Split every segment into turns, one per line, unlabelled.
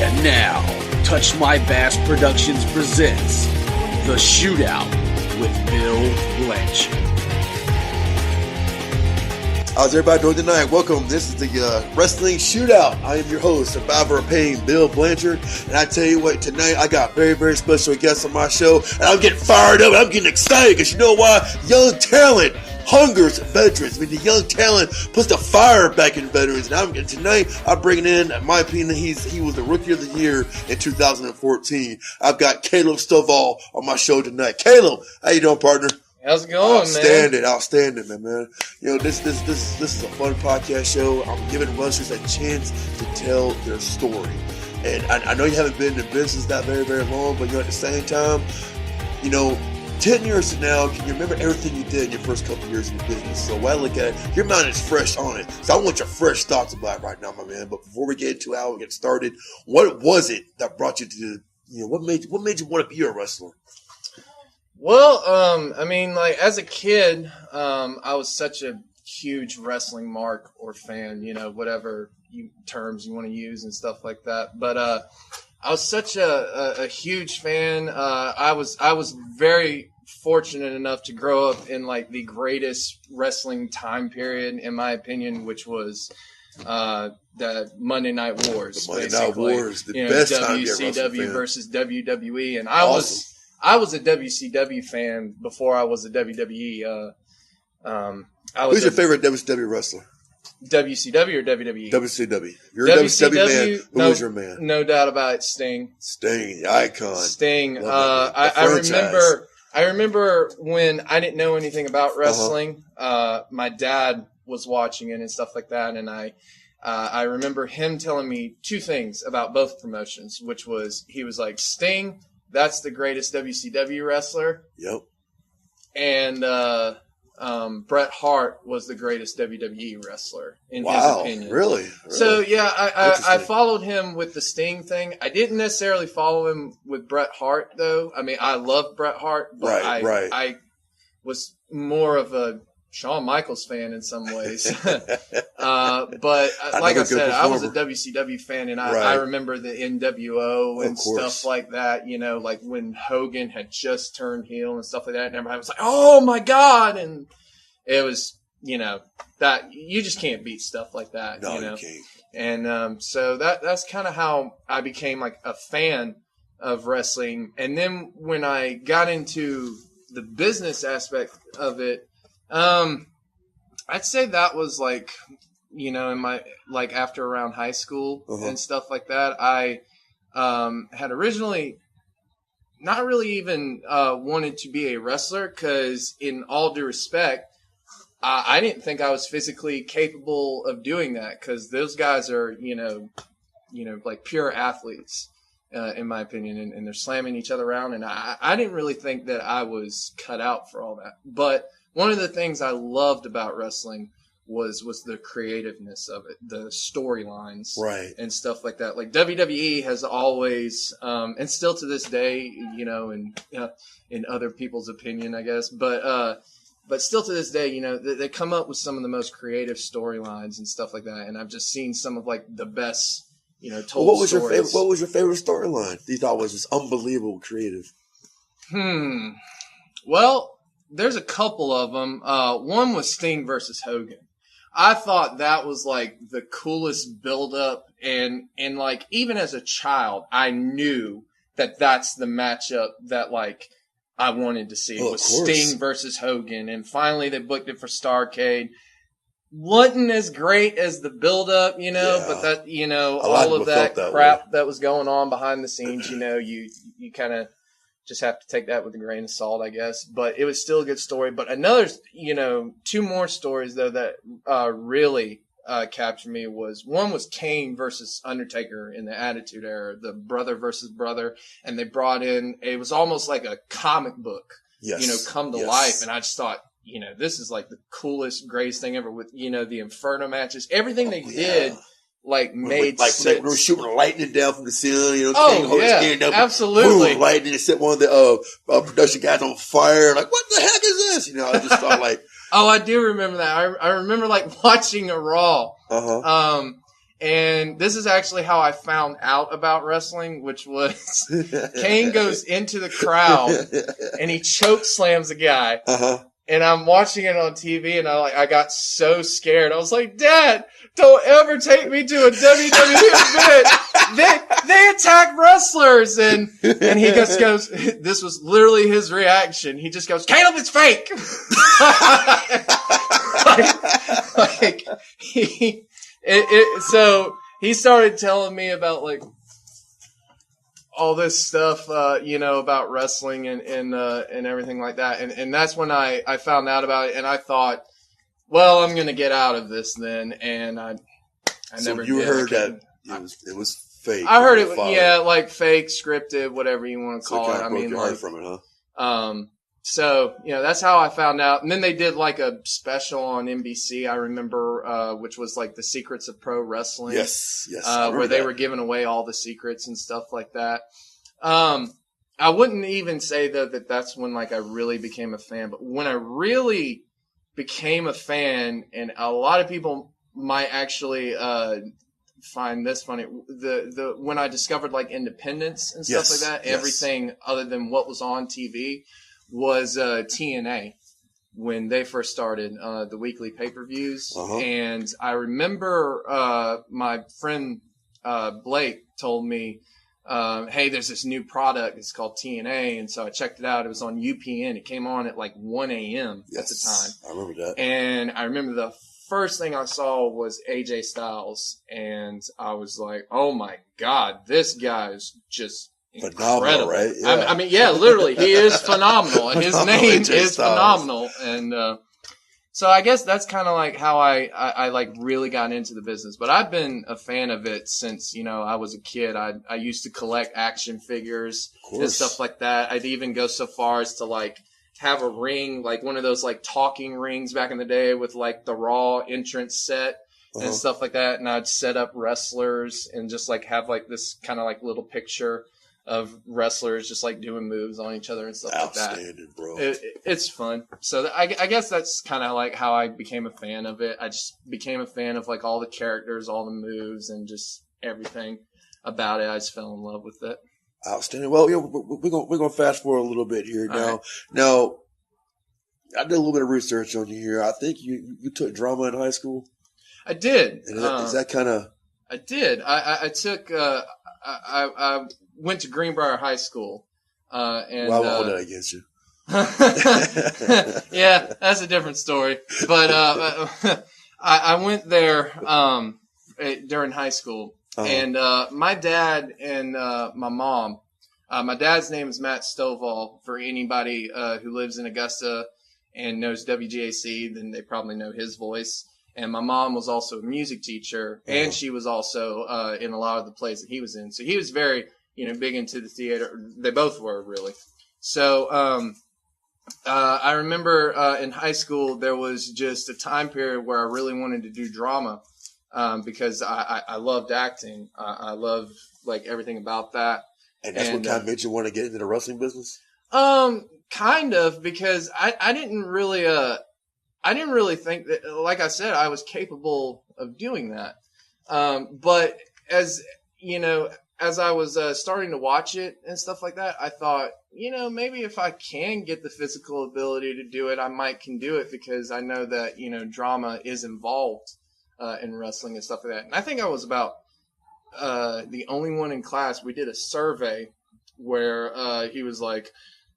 And now, Touch My Bass Productions presents The Shootout with Bill Blanchard.
How's everybody doing tonight? Welcome. This is the Wrestling Shootout. I am your host, Survivor of Pain, Bill Blanchard. And I tell you what, tonight I got very, very special guests on my show. And I'm getting fired up. I'm getting excited because you know why? Young talent hungers veterans. I mean, the young talent puts the fire back in veterans. And tonight I'm bringing in, in my opinion, he was the Rookie of the Year in 2014. I've got Caleb Stovall on my show tonight. Caleb, how you doing, partner?
How's it going, man?
Outstanding, man. You know, this is a fun podcast show. I'm giving wrestlers a chance to tell their story. And I know you haven't been in business that very, very long, but you know, at the same time, you know, 10 years from now, can you remember everything you did in your first couple of years in your business? So when I look at it, your mind is fresh on it. So I want your fresh thoughts about it right now, my man. But before we get into how we get started, what was it that brought you to what made you want to be a wrestler?
Well, I mean, like, as a kid, I was such a huge wrestling mark or fan, you know, whatever terms you want to use and stuff like that. But I was such a huge fan. I was very fortunate enough to grow up in, like, the greatest wrestling time period, in my opinion, which was the Monday Night Wars.
The Monday Night Wars, the best time to be a wrestling fan.
Versus WWE. And
I
I was a WCW fan before I was a WWE.
Who's your favorite WCW wrestler?
WCW or WWE?
WCW. You're a WCW man. Who was your man?
No doubt about it, Sting.
Sting, the icon.
Sting. I remember when I didn't know anything about wrestling. My dad was watching it and stuff like that, and I remember him telling me two things about both promotions, which was he was like, Sting, that's the greatest WCW wrestler.
Yep.
And Bret Hart was the greatest WWE wrestler, in his opinion.
Really?
So, yeah, I followed him with the Sting thing. I didn't necessarily follow him with Bret Hart, though. I mean, I love Bret Hart, but I was more of a Shawn Michaels fan in some ways. But like I said, I was a WCW fan, and I remember the NWO and stuff like that, you know, like when Hogan had just turned heel and stuff like that, and everybody was like, oh my God. And it was, you know, that you just can't beat stuff like that.
No,
you know?
You can't.
And so that's kind of how I became like a fan of wrestling. And then when I got into the business aspect of it, I'd say that was like, you know, in my, like after around high school and stuff like that, I, had originally not really even, wanted to be a wrestler, cause in all due respect, I didn't think I was physically capable of doing that, cause those guys are, you know, like pure athletes, in my opinion, and they're slamming each other around. And I didn't really think that I was cut out for all that, but one of the things I loved about wrestling was the creativeness of it, the storylines, and stuff like that. Like WWE has always, and still to this day, you know, in other people's opinion, I guess, but still to this day, you know, they come up with some of the most creative storylines and stuff like that. And I've just seen some of like the best, you know, told stories.
What was your favorite storyline you thought was just unbelievable creative?
Well, there's a couple of them. One was Sting versus Hogan. I thought that was like the coolest build-up, and like even as a child, I knew that that's the matchup that like I wanted to see was Sting versus Hogan, and finally they booked it for Starrcade. Wasn't as great as the build-up, you know, but that, you know, all of that crap that was going on behind the scenes, you know, you kind of just have to take that with a grain of salt, I guess. But it was still a good story. But another, you know, two more stories, though, that really captured me was, one was Kane versus Undertaker in the Attitude Era, the brother versus brother. And they brought in, it was almost like a comic book, you know, come to life. And I just thought, you know, this is like the coolest, greatest thing ever with, you know, the Inferno matches. Everything they did like made sense.
Like we were shooting lightning down from the ceiling, you know, King
absolutely.
Boom, lightning, and set one of the production guys on fire. Like, what the heck is this? You know, I just thought like,
oh, I do remember that. I remember like watching a Raw, And this is actually how I found out about wrestling, which was Kane goes into the crowd and he choke slams a guy.
Uh-huh.
And I'm watching it on TV, and I got so scared. I was like, Dad, don't ever take me to a WWE event. They attack wrestlers. And he just goes, this was literally his reaction. He just goes, Caleb, it's fake. So he started telling me about like all this stuff, about wrestling and everything like that. And that's when I found out about it, and I thought, well, I'm going to get out of this then. And I never did.
So you heard that it was fake.
I heard it, like fake, scripted, whatever you want to call it.
I mean, your heart from it, huh?
So, that's how I found out. And then they did like a special on NBC, I remember, which was like the Secrets of Pro Wrestling.
Yes.
Where they were giving away all the secrets and stuff like that. I wouldn't even say though that that's when like I really became a fan, but when I really became a fan, and a lot of people might actually, find this funny, when I discovered like independence and stuff like that, everything other than what was on TV was TNA when they first started the weekly pay-per-views. And I remember my friend Blake told me, hey, there's this new product. It's called TNA. And so I checked it out. It was on UPN. It came on at like 1 a.m. at the time.
I remember that.
And I remember the first thing I saw was AJ Styles. And I was like, oh my God, this guy is just
phenomenal, right?
Yeah. I mean, literally, he is phenomenal, and his name is phenomenal. And so I guess that's kind of like how I like really got into the business. But I've been a fan of it since I was a kid. I used to collect action figures and stuff like that. I'd even go so far as to like have a ring, like one of those like talking rings back in the day with like the Raw entrance set. And stuff like that. And I'd set up wrestlers and just like have like this kind of like little picture of wrestlers just like doing moves on each other and stuff like that.
Outstanding, bro.
It's fun. So I guess that's kind of like how I became a fan of it. I just became a fan of like all the characters, all the moves, and just everything about it. I just fell in love with it.
Outstanding. Well, we're gonna fast forward a little bit here now. Right. Now, I did a little bit of research on you here. I think you took drama in high school.
I did.
Is that kind of?
I did. I took. I went to Greenbrier High School. And
why hold that against you?
Yeah, that's a different story. But I went there during high school, and my dad and my mom. My dad's name is Matt Stovall. For anybody who lives in Augusta and knows WGAC, then they probably know his voice. And my mom was also a music teacher, and she was also in a lot of the plays that he was in. So he was very, big into the theater. They both were, really. So I remember in high school there was just a time period where I really wanted to do drama because I loved acting. I loved like everything about that.
And that's what kind of made you want to get into the wrestling business?
Kind of, because I didn't really think that, like I said, I was capable of doing that. But as I was starting to watch it and stuff like that, I thought, maybe if I can get the physical ability to do it, I can do it, because I know that, drama is involved in wrestling and stuff like that. And I think I was about the only one in class. We did a survey where he was like,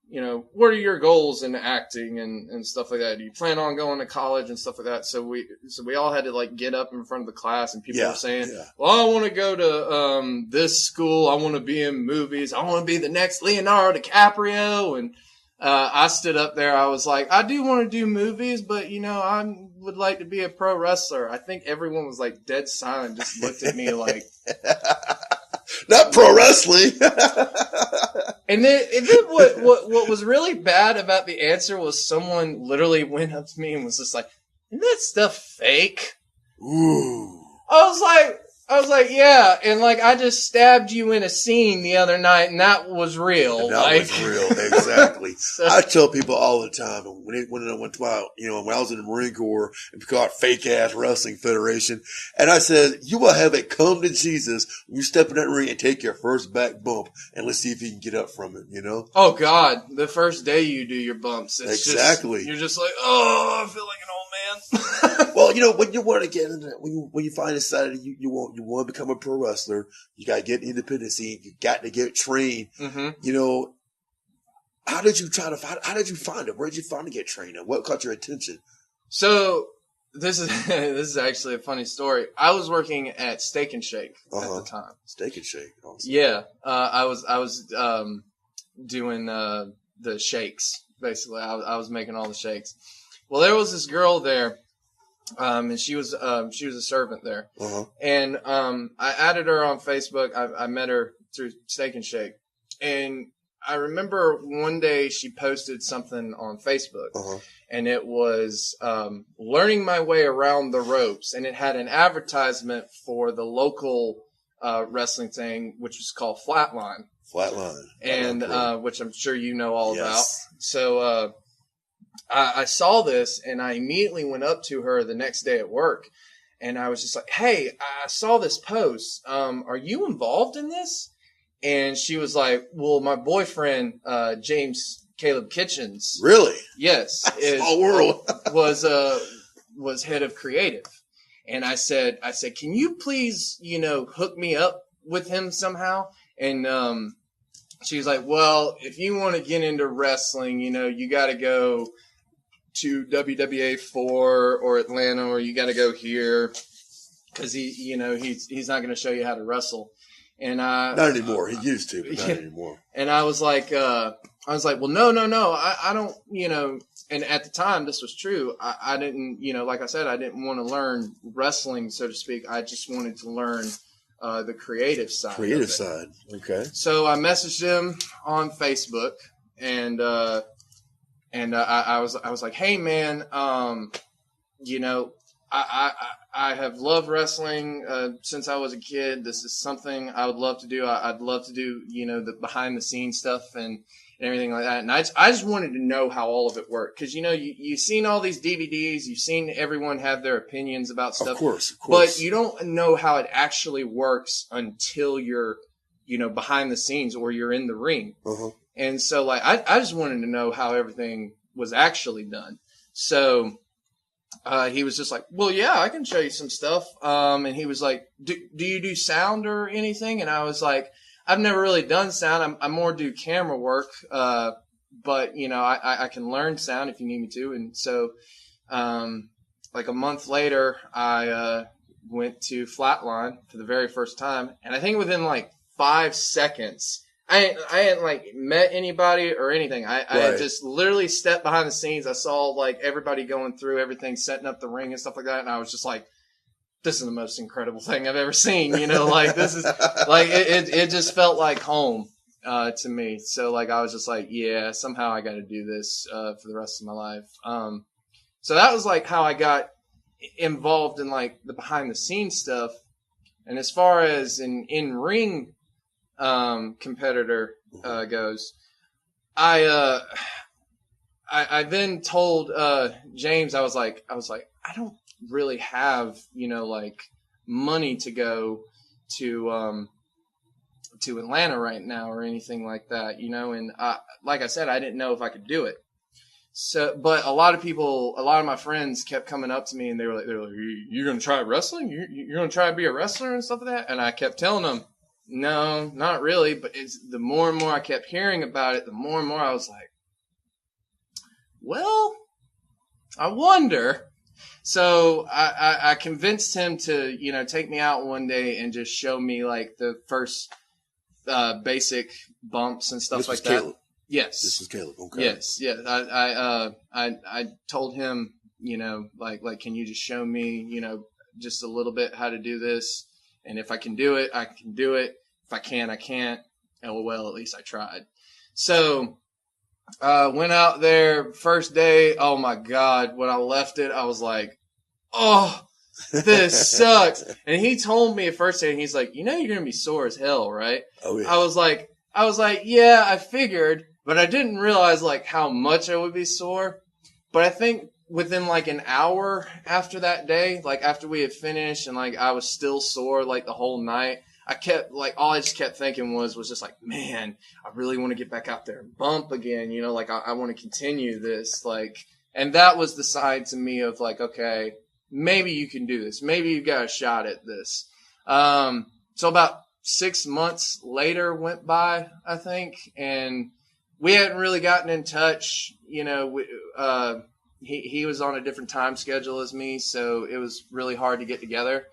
what are your goals in acting and stuff like that? Do you plan on going to college and stuff like that? So we all had to like get up in front of the class, and people were saying, well, I want to go to this school. I want to be in movies. I want to be the next Leonardo DiCaprio. And I stood up there. I was like, I do want to do movies, but I would like to be a pro wrestler. I think everyone was like dead silent, just looked at me like,
not pro wrestling.
And then what was really bad about the answer was someone literally went up to me and was just like, "Isn't that stuff fake?"
Ooh.
I was like, I was like, yeah, and like I just stabbed you in a scene the other night, and that was real.
And that was real, exactly.
So-
I tell people all the time when I went to my, when I was in the Marine Corps and we got fake ass wrestling federation, and I said, you will have it come to Jesus when you step in that ring and take your first back bump, and let's see if you can get up from it.
Oh God, the first day you do your bumps, it's
Exactly.
you're just like, oh, I feel like an old man.
Well, when you want to get into that, when you find decided you want to become a pro wrestler, you got to get independent scene. You got to get trained.
Mm-hmm.
How did you find it? Where did you find to get trained? And what caught your attention?
So this is actually a funny story. I was working at Steak and Shake at the time.
Steak and Shake. Awesome.
Yeah, I was doing the shakes basically. I was making all the shakes. Well, there was this girl there, and she was a servant there, and I added her on Facebook. I met her through Steak and Shake, and I remember one day she posted something on Facebook, and it was learning my way around the ropes, and it had an advertisement for the local wrestling thing, which was called Flatline. And which I'm sure you know all about. So I saw this, and I immediately went up to her the next day at work, and I was just like, hey, I saw this post. Are you involved in this? And she was like, well, my boyfriend, James Caleb Kitchens.
Really?
Yes.
Small world.
was head of creative. And I said, can you please, hook me up with him somehow? And she was like, well, if you want to get into wrestling, you got to go to WWA4 or Atlanta, or you got to go here because he's not going to show you how to wrestle. And not
anymore. He used to, but not anymore.
And I was like, well, no, I don't, and at the time this was true. I didn't, like I said, I didn't want to learn wrestling, so to speak. I just wanted to learn the creative side.
Okay.
So I messaged him on Facebook, and I was like, hey man, I have loved wrestling since I was a kid. This is something I would love to do. I'd love to do, the behind the scenes stuff and everything like that. And I just wanted to know how all of it worked. Cause you've seen all these DVDs, you've seen everyone have their opinions about stuff.
Of course.
But you don't know how it actually works until you're, behind the scenes or you're in the ring. And so like, I just wanted to know how everything was actually done. So, he was just like, well, yeah, I can show you some stuff. And he was like, do you do sound or anything? And I was like, I've never really done sound. I more do camera work. But I can learn sound if you need me to. And so, like a month later, I, went to Flatline for the very first time. And I think within like 5 seconds, I hadn't like met anybody or anything. I had just literally stepped behind the scenes. I saw like everybody going through everything, setting up the ring and stuff like that. And I was just like, this is the most incredible thing I've ever seen. Like this is like, it just felt like home, to me. So like, I was just like, yeah, somehow I got to do this, for the rest of my life. So that was like how I got involved in like the behind the scenes stuff. And as far as an in-ring, competitor goes, I then told James, I was like I don't really have like money to go to Atlanta right now or anything like that, and like I said, I didn't know if I could do it. So, but a lot of my friends kept coming up to me and they were like, you're gonna try wrestling? You're gonna try to be a wrestler and stuff like that? And I kept telling them, no, not really. But the more and more I kept hearing about it, the more and more I was like, well, I wonder. So I convinced him to, take me out one day and just show me like the first basic bumps and stuff like that.
Caleb.
Yes.
This was Caleb. Okay.
Yes. I told him, like, can you just show me, just a little bit how to do this? And if I can do it, I can do it. If I can't, I can't. Oh, well, at least I tried. So, went out there first day. Oh my God. When I left it, I was like, oh, this sucks. And he told me at first, and he's like, you're going to be sore as hell, right?
Oh, yeah.
I was like, yeah, I figured, but I didn't realize like how much I would be sore. But I think within like an hour after that day, like after we had finished and like I was still sore like the whole night, I kept like, all I just kept thinking was just like, man, I really want to get back out there and bump again. Like I want to continue this. Like, and that was the sign to me of like, okay, maybe you can do this. Maybe you've got a shot at this. So about 6 months later went by, I think, and we hadn't really gotten in touch. He was on a different time schedule as me, so it was really hard to get together.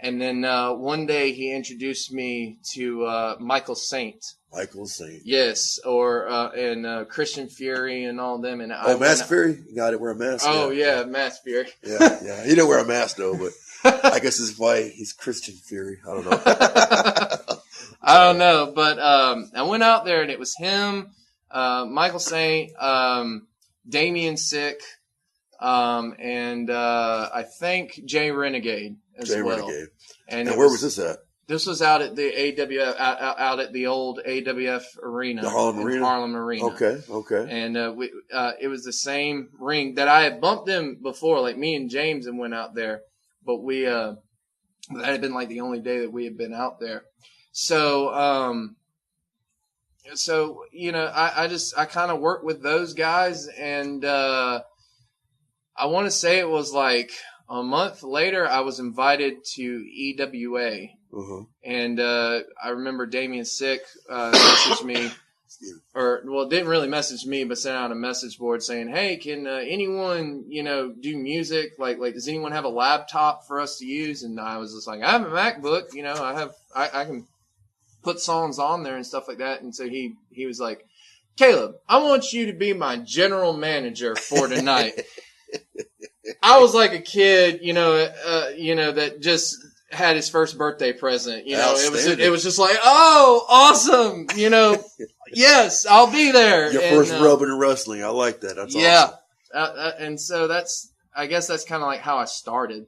And then one day he introduced me to Michael Saint.
Michael Saint.
Yes, and Christian Fury and all them. And
Mask Fury? You got to wear a mask.
Oh, yeah, Mask Fury.
Yeah. He didn't wear a mask, though, but I guess that's why he's Christian Fury. I don't know.
I don't know, but I went out there, and it was him, Michael Saint, Damien Sick, and I think Jay Renegade as well.
Renegade.
And
where was this at?
This was out at the AWF, out at the old AWF arena.
The Harlem Arena? Okay.
And it was the same ring that I had bumped him before. Like me and James and went out there, but that had been like the only day that we had been out there. So, I kind of worked with those guys, and I want to say it was like a month later, I was invited to EWA.
Uh-huh.
And I remember Damien Sick messaged me, didn't really message me, but sent out a message board saying, hey, can anyone, do music? Like, does anyone have a laptop for us to use? And I was just like, I have a MacBook, I can put songs on there and stuff like that. And so he was like, Caleb, I want you to be my general manager for tonight. I was like a kid, that just had his first birthday present. It was just like, oh, awesome. Yes, I'll be there.
Your first rub in wrestling. I like that. That's awesome.
And so I guess that's kind of like how I started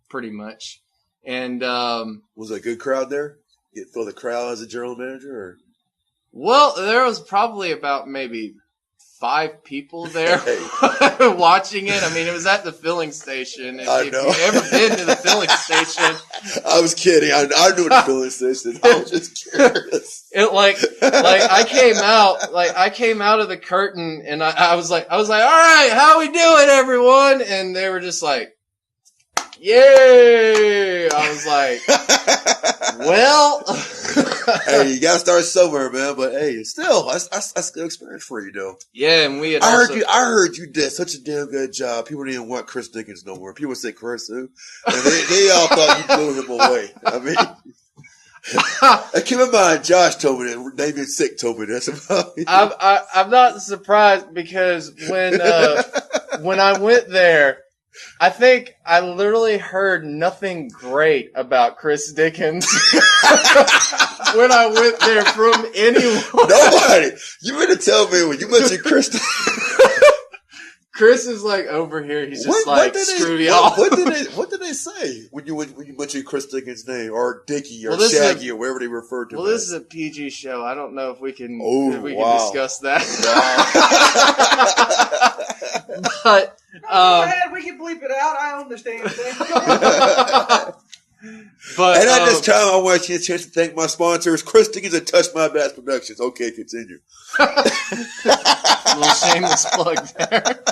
pretty much. And,
was it a good crowd there? You feel the crowd as a general manager or?
Well, there was probably about maybe 5 people there watching it. I mean, it was at the filling station. If you've ever been to the filling station.
I was kidding. I knew the filling station. I was just curious.
I came out of the curtain and I was like, all right, how we doing, everyone? And they were just like, yay. I was like, well.
Hey, you gotta start somewhere, man. But hey, still, that's good experience for you, though.
Yeah, and we had.
I heard you did such a damn good job. People didn't want Chris Dickens no more. People say Chris who, and they all thought you blew him away. I mean, keep in mind, Josh told me that. David Sick told me this about me.
I'm not surprised because when I went there. I think I literally heard nothing great about Chris Dickens when I went there from anyone.
Nobody. You meant to tell me when you mentioned Chris.
Chris is like over here. He's just screw y'all.
What did they say when you mentioned Chris Dickens' name or Dickie or Shaggy or whatever they referred to?
Well, this is a PG show. I don't know if we can can discuss that. But.
We can bleep it out. I understand.
But
and at this time, I want you a chance to thank my sponsors, Chris Dickens and Touch My Bass Productions. Okay, continue.
A little shameless plug there.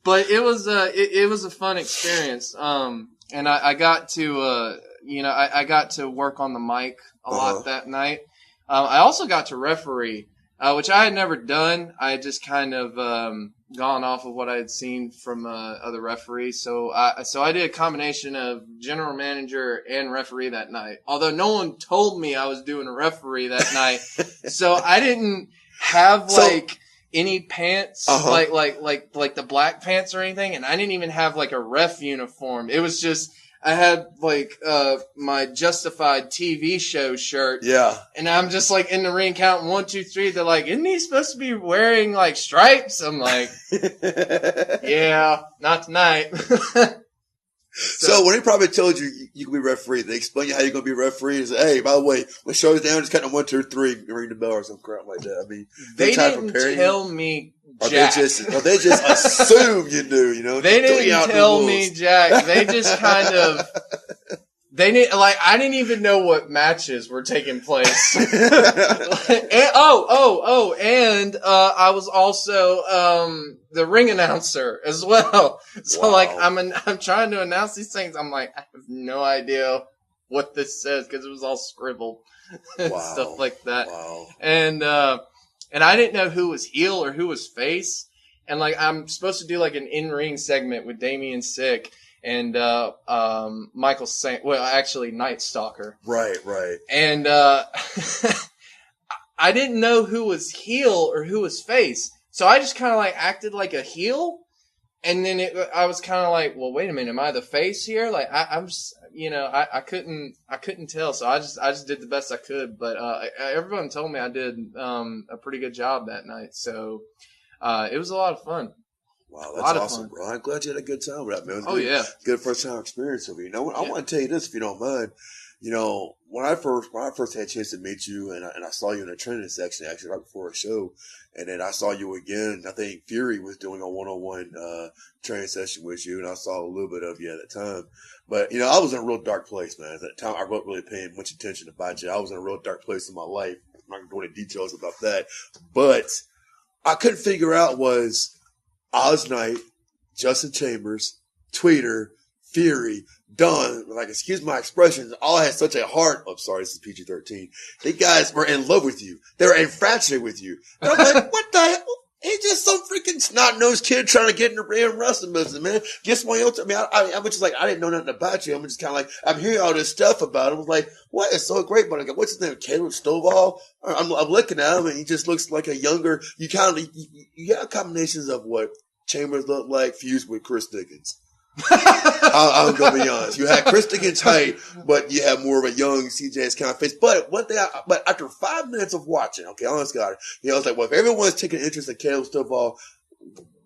But it was a fun experience. And I got to I got to work on the mic a lot that night. I also got to referee, which I had never done. I had just kind of gone off of what I had seen from other referees. So I did a combination of general manager and referee that night. Although no one told me I was doing a referee that night, so I didn't have any pants like the black pants or anything, and I didn't even have like a ref uniform. It was just. I had my Justified TV show shirt. Yeah. And I'm just like in the ring counting 1, 2, 3. They're like, isn't he supposed to be wearing like stripes? I'm like, yeah, not tonight.
So when he probably told you you can be referee, they explain you how you're going to be referee. They say, hey, by the way, when show's down, just count on 1, 2, 3, ring the bell or some crap like that. I mean,
they didn't tell me jack.
They just assume you knew, you know.
They didn't tell me jack. They just kind of. They didn't I didn't even know what matches were taking place. And I was also the ring announcer as well. So wow. I'm trying to announce these things. I'm like, I have no idea what this says because it was all scribbled and stuff like that. Wow. And I didn't know who was heel or who was face. And I'm supposed to do an in-ring segment with Damien Sick. And Michael actually Night Stalker.
Right.
And I didn't know who was heel or who was face. So I just kind of acted like a heel. And then I was kind of well, wait a minute, am I the face here? I'm just, I couldn't tell. So I just did the best I could. But everyone told me I did a pretty good job that night. So it was a lot of fun.
Wow, that's awesome, bro. I'm glad you had a good time with that, man. Good first time experience of you. I want to tell you this, if you don't mind. When I first had a chance to meet you, and I saw you in the training section actually right before a show, and then I saw you again. I think Fury was doing a one-on-one training session with you, and I saw a little bit of you at the time. But I was in a real dark place, man. At that time, I wasn't really paying much attention about you. I was in a real dark place in my life. I'm not going to go into details about that, but I couldn't figure out was Oz Knight, Justin Chambers, Tweeter, Fury, Don, excuse my expressions, all had such a heart. I'm sorry, this is PG-13. They guys were in love with you. They were infatuated with you. And I'm like, what the hell? He's just some freaking snot-nosed kid trying to get in the damn wrestling business, man. Guess what else? I mean, I'm just I didn't know nothing about you. I'm just kind of I'm hearing all this stuff about him. I was like, what? It's so great. But I go, what's his name? Caleb Stovall? I'm looking at him and he just looks like a younger, you got combinations of what Chambers looked like fused with Chris Dickens. I'm going to be honest. You had Chris Dickens' height, but you have more of a young CJ's kind of face. But one thing, but after 5 minutes of watching, okay, honest God, I was like, well, if everyone's taking interest in Caleb Stovall,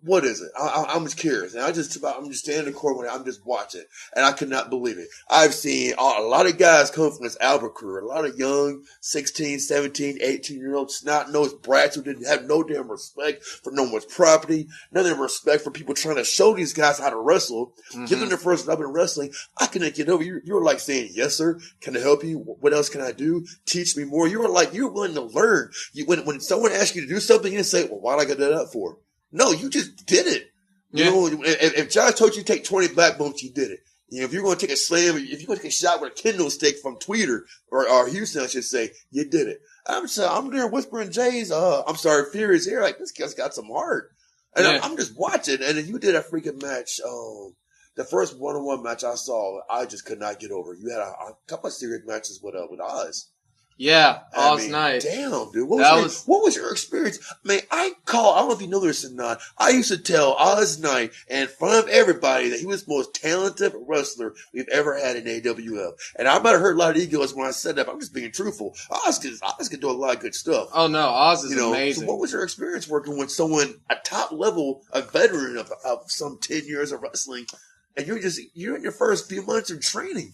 what is it? I'm just curious. And I'm just standing in the corner, I'm just watching. And I could not believe it. I've seen a lot of guys come from this Albert crew. A lot of young 16, 17, 18-year-old snot-nosed brats who didn't have no damn respect for no one's property. None of respect for people trying to show these guys how to wrestle. Mm-hmm. Give them their first love in wrestling. I couldn't get over. You were saying, yes, sir. Can I help you? What else can I do? Teach me more. You were willing to learn. When someone asks you to do something, you didn't say, well, why did I get that up for? No, you just did it. Yeah. If Josh told you to take 20 black bumps, you did it. If you're going to take a slam, if you're going to take a shot with a Kindle stick from Tweeter or Houston, I should say, you did it. I'm there whispering Jay's, Fury's here. This guy's got some heart. And yeah. I'm just watching. And then you did a freaking match. The first one-on-one match I saw, I just could not get over. You had a couple of serious matches with Oz.
Yeah, Oz Knight.
Damn, dude. What was your experience? I don't know if you know this or not. I used to tell Oz Knight in front of everybody that he was the most talented wrestler we've ever had in AWF. And I might have hurt a lot of egos when I said that, but I'm just being truthful. Oz can do a lot of good stuff.
Oh, no, Oz is amazing.
So what was your experience working with someone, a top level, a veteran of some 10 years of wrestling? And you're in your first few months of training.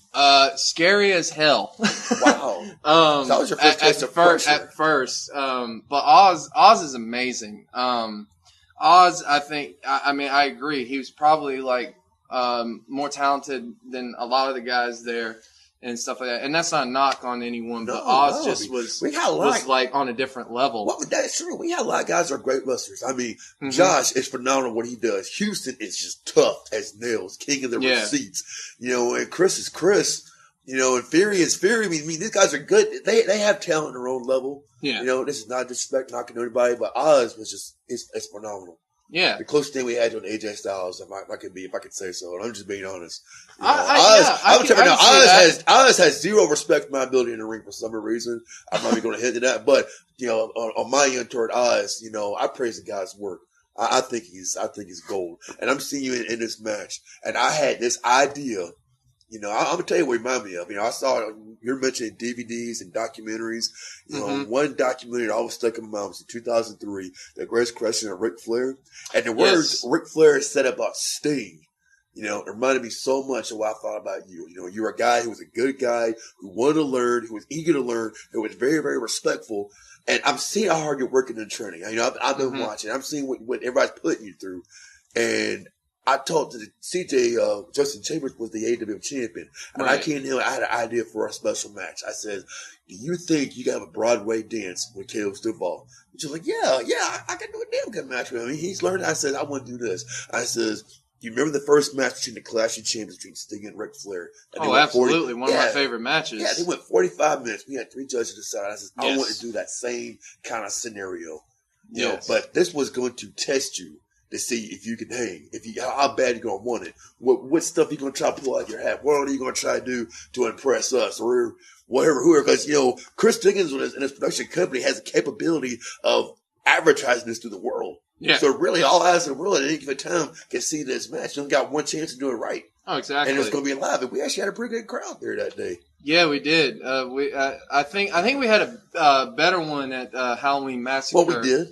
Scary as hell.
Wow. So that was your first taste of pressure.
At first. But Oz is amazing. Oz, I think, I agree. He was probably more talented than a lot of the guys there and stuff like that. And that's not a knock on anyone, but Oz was on a different level.
Well, that's true. We had a lot of guys who are great wrestlers. Mm-hmm. Josh is phenomenal what he does. Houston is just tough as nails, king of the receipts. And Chris is Chris. And Fury is Fury. I mean, these guys are good. They have talent on their own level. Yeah. This is not disrespect, knocking anybody, but Oz was just, it's phenomenal.
Yeah.
The closest thing we had to an AJ Styles, if I could say so. And I'm just being honest. Oz has zero respect for my ability in the ring for some reason. I'm not even going to hit to that. But, on my end toward Oz, I praise the guy's work. I think he's gold. And I'm seeing you in this match. And I had this idea. I'm going to tell you what it reminded me of. I saw you're mentioning DVDs and documentaries. One documentary that always stuck in my mind was in 2003, The Greatest Question of Ric Flair. And the words Ric Flair said about Sting, it reminded me so much of what I thought about you. You're a guy who was a good guy, who wanted to learn, who was eager to learn, who was very, very respectful. And I'm seeing how hard you're working in training. I've been watching. I'm seeing what everybody's putting you through. And I talked to CJ, Justin Chambers was the AWF champion. And I came in, I had an idea for a special match. I said, do you think you can have a Broadway dance with KO Stovall? And she was like, yeah, I can do a damn good match with him. He's learning. I said, I want to do this. I says, do you remember the first match between the Clash of Champions between Sting and Ric Flair? And
absolutely. One of my favorite matches.
Yeah, they went 45 minutes. We had 3 judges decide. I said, I want to do that same kind of scenario. But this was going to test you to see if you can hang, how bad you're going to want it. What stuff you going to try to pull out your hat? What are you going to try to do to impress us or whoever? Because, Chris Dickens and his production company has the capability of advertising this to the world. Yeah. So really, all eyes in the world at any given time can see this match. You only got one chance to do it right.
Oh, exactly.
And it's going to be live. And we actually had a pretty good crowd there that day.
Yeah, we did. I think we had a better one at Halloween Massacre.
Well, we did.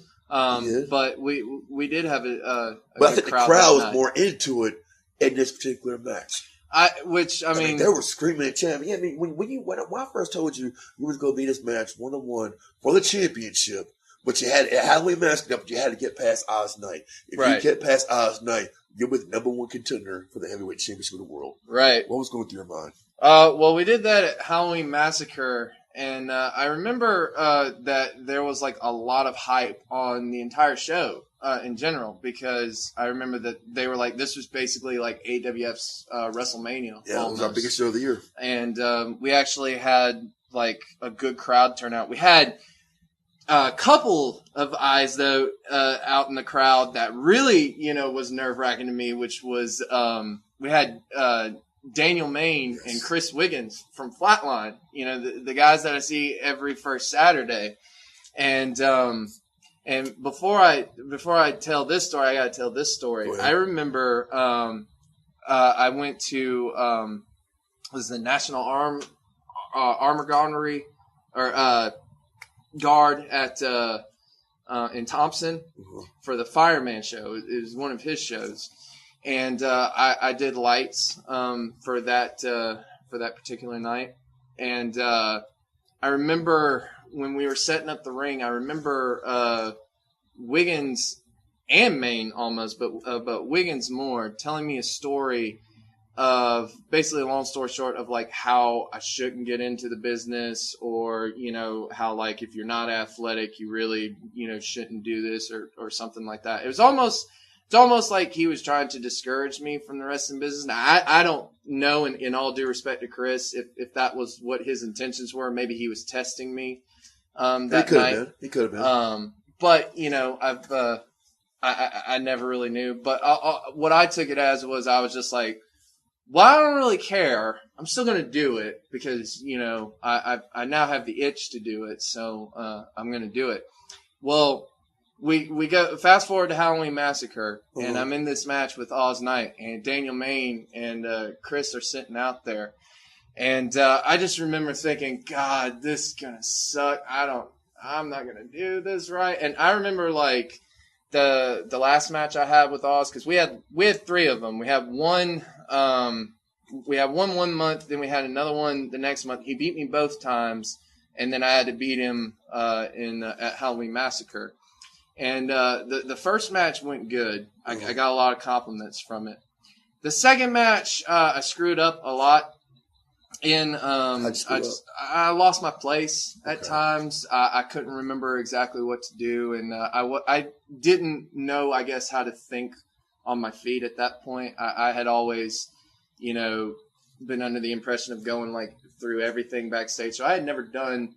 But we did have a
but I think the crowd was more into it in this particular match.
I mean,
they were screaming at champion. I mean, when I first told you was going to be this match 1-on-1 for the championship, but you had a Halloween Massacre, but you had to get past Oz Knight. If you get past Oz Knight, you're with the #1 contender for the heavyweight championship of the world. Right. What was going through your mind?
Well, we did that at Halloween Massacre. And I remember that there was like a lot of hype on the entire show in general, because I remember that they were like, this was basically like AWF's WrestleMania.
Yeah, almost. It was our biggest show of the year.
And we actually had like a good crowd turnout. We had a couple of eyes, though, out in the crowd that really, was nerve-wracking to me, which was we had Daniel Main and Chris Wiggins from Flatline, the guys that I see every first Saturday. And before I tell this story, I got to tell this story. I remember I went to was the National Armor Gunnery or Guard at in Thompson for the Fireman show. It was one of his shows. And I did lights for that particular night. And I remember when we were setting up the ring, I remember Wiggins and Main almost, but Wiggins more, telling me a story of basically, a long story short, of like how I shouldn't get into the business, or how like if you're not athletic, you really shouldn't do this or something like that. It's almost like he was trying to discourage me from the wrestling business. Now, I don't know, in all due respect to Chris, if that was what his intentions were. Maybe he was testing me that night. He could have been. But, I never really knew. But what I took it as was, I was just like, well, I don't really care. I'm still going to do it because, I now have the itch to do it. So I'm going to do it. Well, we go fast forward to Halloween Massacre, and I'm in this match with Oz Knight, and Daniel Main and Chris are sitting out there, and I just remember thinking, God, this is gonna suck. I'm not gonna do this right. And I remember like the last match I had with Oz, because we had 3 of them. We had one 1 month, then we had another one the next month. He beat me both times, and then I had to beat him at Halloween Massacre. And the first match went good. I got a lot of compliments from it. The second match, I screwed up a lot. I lost my place at times. I couldn't remember exactly what to do, and I didn't know, I guess, how to think on my feet at that point. I had always, been under the impression of going like through everything backstage, so I had never done.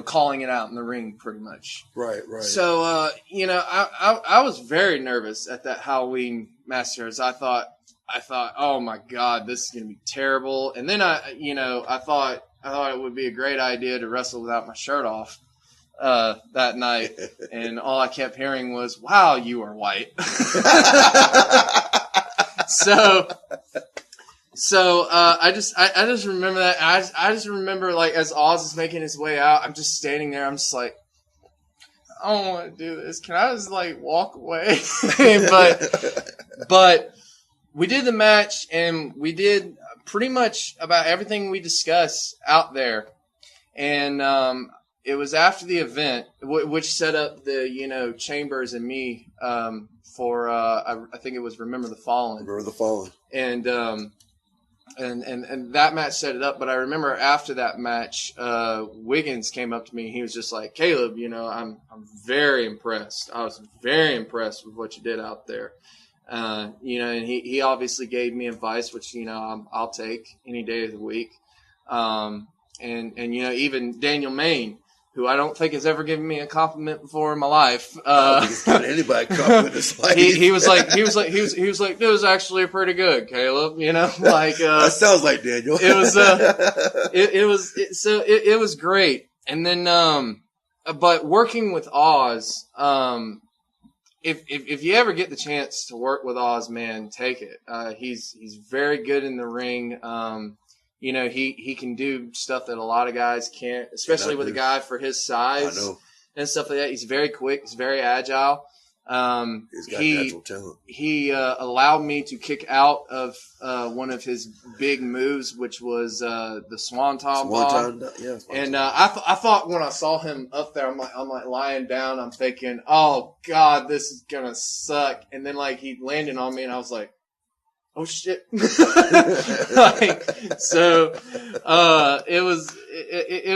Calling it out in the ring pretty much. Right. So, I was very nervous at that Halloween Masters. I thought, oh my God, this is going to be terrible. And then I thought it would be a great idea to wrestle without my shirt off, that night. And all I kept hearing was, wow, you are white. So I just remember that. I just remember, like, as Oz is making his way out, I'm just standing there. I'm just like, I don't want to do this. Can I just like walk away? but we did the match, and we did pretty much about everything we discussed out there. And it was after the event, which set up the, Chambers and me for, I think it was Remember the Fallen.
Remember the Fallen.
And that match set it up. But I remember after that match, Wiggins came up to me. He was just like, Caleb, I'm very impressed. I was very impressed with what you did out there. And he obviously gave me advice, which, I'll take any day of the week. And even Daniel Main, who I don't think has ever given me a compliment before in my life.
I don't think he's given anybody a compliment in his life.
he was like, it was actually pretty good, Caleb.
That sounds like Daniel.
It was, it was great. And then, but working with Oz, if you ever get the chance to work with Oz, man, take it. He's very good in the ring. He can do stuff that a lot of guys can't, especially with a guy for his size and stuff like that. He's very quick. He's very agile.
He's got natural talent.
He allowed me to kick out of one of his big moves, which was the Swanton bomb.
Yeah,
and I thought when I saw him up there, I'm like lying down. I'm thinking, oh God, this is gonna suck. And then he landed on me, and I was like, oh shit. It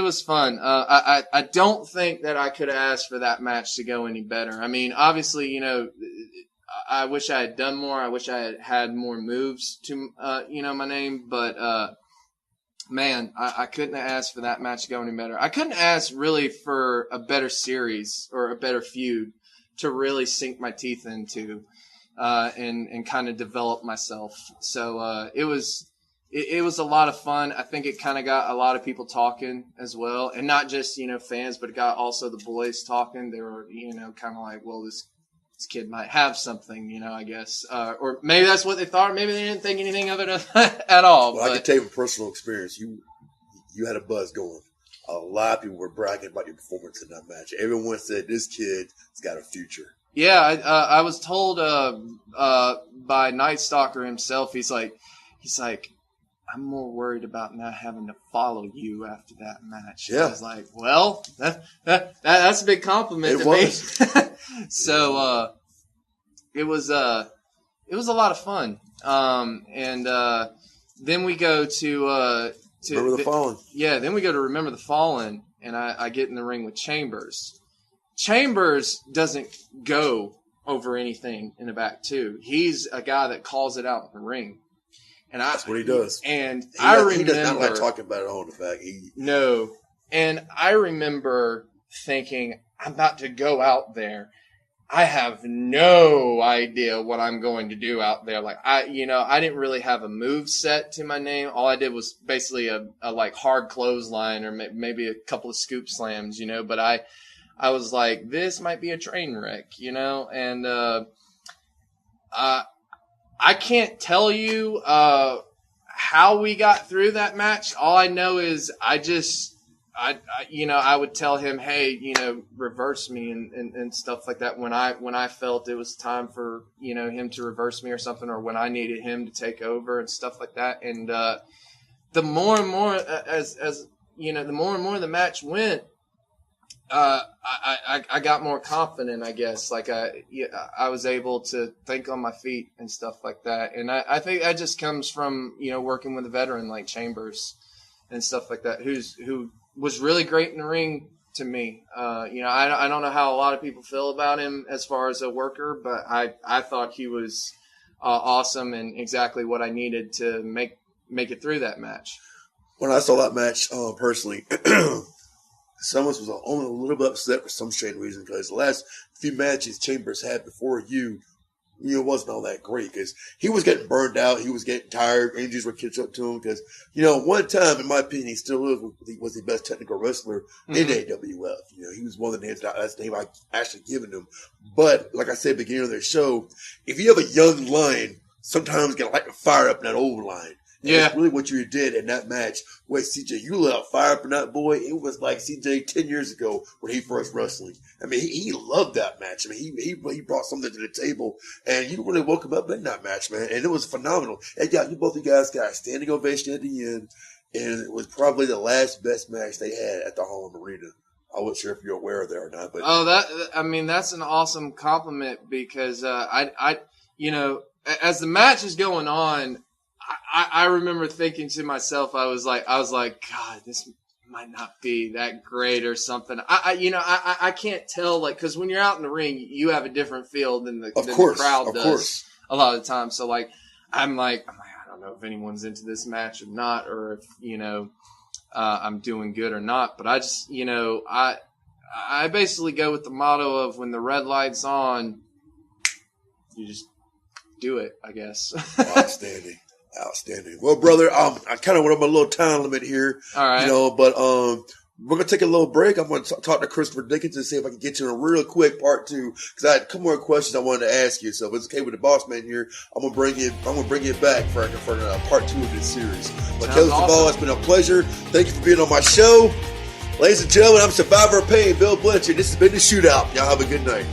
was fun. I don't think that I could have asked for that match to go any better. I mean, obviously, I wish I had done more. I wish I had had more moves to, my name, but, man, I couldn't have asked for that match to go any better. I couldn't ask really for a better series or a better feud to really sink my teeth into. And kind of develop myself. So it was a lot of fun. I think it kind of got a lot of people talking as well, and not just fans, but it got also the boys talking. They were kind of like, well, this kid might have something, I guess, or maybe that's what they thought. Maybe they didn't think anything of it at all.
Well, I can tell you from personal experience, you had a buzz going. A lot of people were bragging about your performance in that match. Everyone said this kid's got a future.
Yeah, I was told by Night Stalker himself. He's like, I'm more worried about not having to follow you after that match.
Yeah.
I was like, well, that's a big compliment to me. So it was a lot of fun. And then we go to
Remember the Fallen.
Yeah, then we go to Remember the Fallen, and I get in the ring with Chambers. Chambers doesn't go over anything in the back two. He's a guy that calls it out in the ring. And
that's what he does.
And
he does not like talking about it on the back.
No. And I remember thinking, I'm about to go out there. I have no idea what I'm going to do out there. I didn't really have a move set to my name. All I did was basically a hard clothesline or maybe a couple of scoop slams, but I was like, this might be a train wreck, and I can't tell you how we got through that match. All I know is I would tell him, hey, reverse me and stuff like that when I felt it was time for him to reverse me or something, or when I needed him to take over and stuff like that. And the more and more the more and more the match went, I got more confident, I guess. I was able to think on my feet and stuff like that. And I think that just comes from, working with a veteran like Chambers and stuff like that, who was really great in the ring to me. I don't know how a lot of people feel about him as far as a worker, but I thought he was awesome and exactly what I needed to make it through that match.
When I saw that match, personally, some of us was only a little bit upset for some strange reason, because the last few matches Chambers had before it wasn't all that great, because he was getting burned out. He was getting tired. Injuries were catching up to him because, one time, in my opinion, he still was the best technical wrestler in AWF. He was one of the names, that's the name I actually given him. But, like I said at the beginning of their show, if you have a young lion, sometimes get like to fire up in that old lion. And it's really what you did in that match. Wait, CJ, you lit up fire from that boy. It was like CJ 10 years ago when he first wrestling. I mean, he loved that match. I mean, he brought something to the table, and you really woke him up in that match, man. And it was phenomenal. And both of you guys got a standing ovation at the end, and it was probably the last best match they had at the Harlem Arena. I wasn't sure if you're aware of that or not, but
that's an awesome compliment because as the match is going on, I remember thinking to myself, I was like, God, this might not be that great or something. I can't tell, like, because when you're out in the ring, you have a different feel than the crowd does a lot of the time. So like, I'm like, I don't know if anyone's into this match or not, or if I'm doing good or not. But I just, I basically go with the motto of when the red light's on, you just do it, I guess.
Outstanding. Well, brother, I kind of went on my little time limit here.
All right.
But we're going to take a little break. I'm going to talk to Christopher Dickens and see if I can get you in a real quick part two, because I had a couple more questions I wanted to ask you. So if it's okay with the boss man here, I'm going to bring it back for part two of this series. But Kelly Stovall, it's been a pleasure. Thank you for being on my show. Ladies and gentlemen, I'm Survivor of Pain, Bill Blanchard. This has been The Shootout. Y'all have a good night.